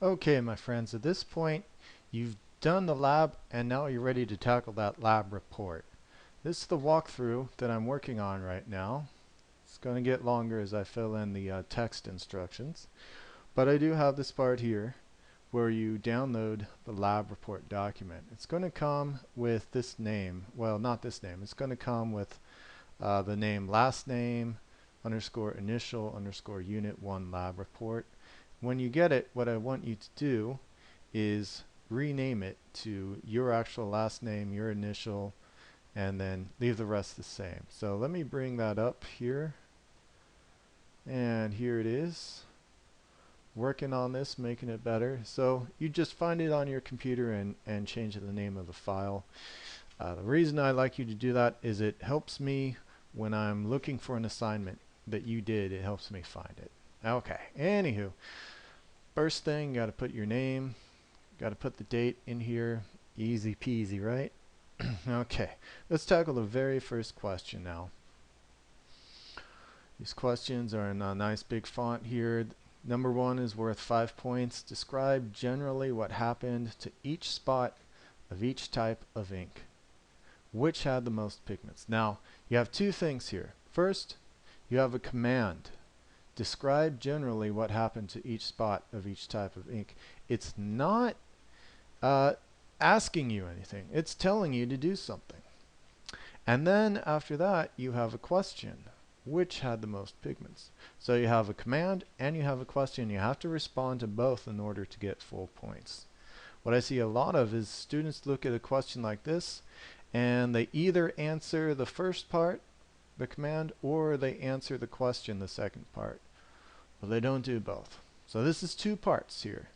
Okay, my friends, at this point, you've done the lab and now you're ready to tackle that lab report. This is the walkthrough that I'm working on right now. It's going to get longer as I fill in the text instructions, but I do have this part here where you download the lab report document. It's going to come with this name. Well, not this name. It's going to come with the name last name underscore initial underscore unit 1 lab report. When you get it, what I want you to do is rename it to your actual last name, your initial, and then leave the rest the same. So let me bring that up here. And here it is. Working on this, making it better. So you just find it on your computer and change the name of the file. The reason I like you to do that is it helps me when I'm looking for an assignment that you did. It helps me find it. Okay, anywho, first thing, got to put your name, got to put the date in here. Easy peasy, right? Okay, let's tackle the very first question now. These questions are in a nice big font here. Number 1 is worth 5 points. Describe generally what happened to each spot of each type of ink. Which had the most pigments? Now, you have two things here. First, you have a command. Describe generally what happened to each spot of each type of ink. It's not asking you anything. It's telling you to do something. And then after that, you have a question. Which had the most pigments? So you have a command and you have a question. You have to respond to both in order to get full points. What I see a lot of is students look at a question like this and they either answer the first part, the command, or they answer the question, the second part. But they don't do both. So this is two parts here.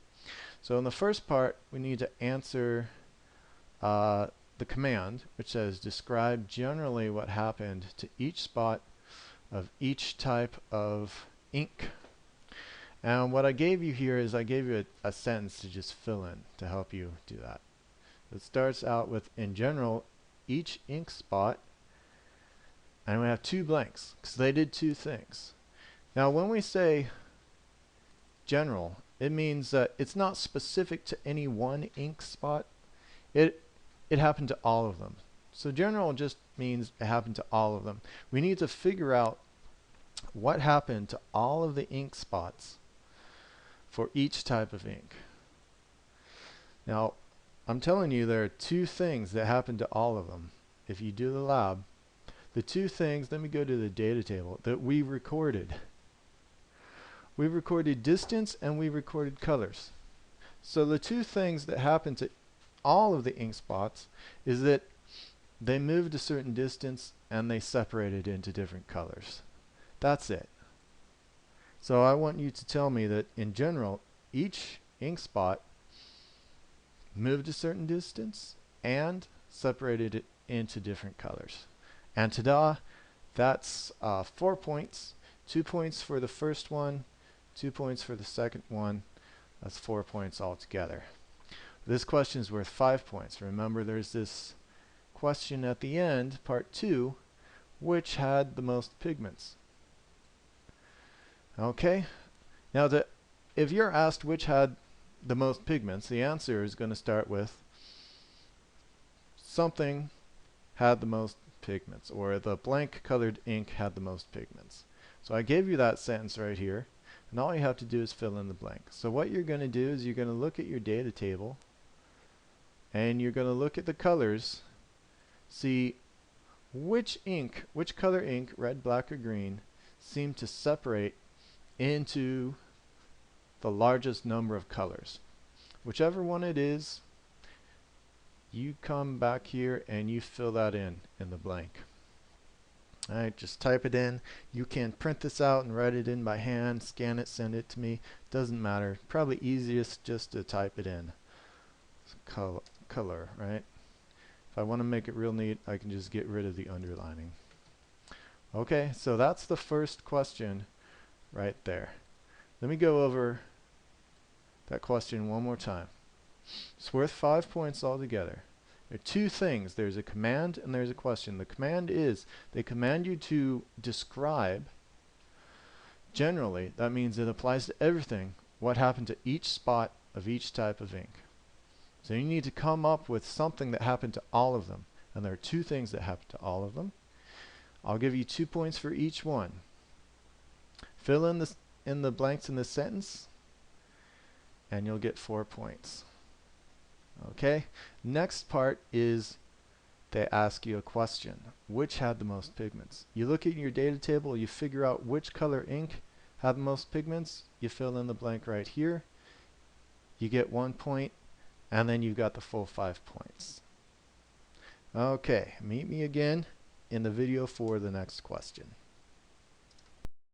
So in the first part, we need to answer the command, which says describe generally what happened to each spot of each type of ink. And what I gave you here is I gave you a sentence to just fill in to help you do that. It starts out with, in general, each ink spot, and we have two blanks because they did two things. Now when we say general, it means that it's not specific to any one ink spot. It happened to all of them. So general just means it happened to all of them. We need to figure out what happened to all of the ink spots for each type of ink. Now, I'm telling you there are two things that happen to all of them. If you do the lab, the two things, let me go to the data table, that we recorded. We recorded distance and we recorded colors. So the two things that happen to all of the ink spots is that they moved a certain distance and they separated into different colors. That's it. So I want you to tell me that in general, each ink spot moved a certain distance and separated it into different colors. And ta-da, that's 4 points. 2 points for the first one, 2 points for the second one. That's 4 points altogether. This question is worth 5 points. Remember, there's this question at the end, part 2, which had the most pigments. Okay, now if you're asked which had the most pigments, the answer is going to start with something had the most pigments, or the blank colored ink had the most pigments. So I gave you that sentence right here, and all you have to do is fill in the blank. So what you're going to do is you're going to look at your data table, and you're going to look at the colors, see which color ink, red, black, or green, seem to separate into the largest number of colors. Whichever one it is, you come back here and you fill that in the blank. Alright, just type it in. You can print this out and write it in by hand, scan it, send it to me. Doesn't matter. Probably easiest just to type it in. Color, right? If I want to make it real neat, I can just get rid of the underlining. Okay, so that's the first question right there. Let me go over that question one more time. It's worth 5 points altogether. There are two things. There's a command and there's a question. The command is, they command you to describe generally. That means it applies to everything. What happened to each spot of each type of ink. So you need to come up with something that happened to all of them. And there are 2 things that happen to all of them. I'll give you 2 points for each one. Fill in the blanks in this sentence, and you'll get 4 points. Okay? Next part is they ask you a question. Which had the most pigments? You look at your data table, you figure out which color ink had the most pigments, you fill in the blank right here, you get 1 point, and then you've got the full 5 points. Okay, meet me again in the video for the next question.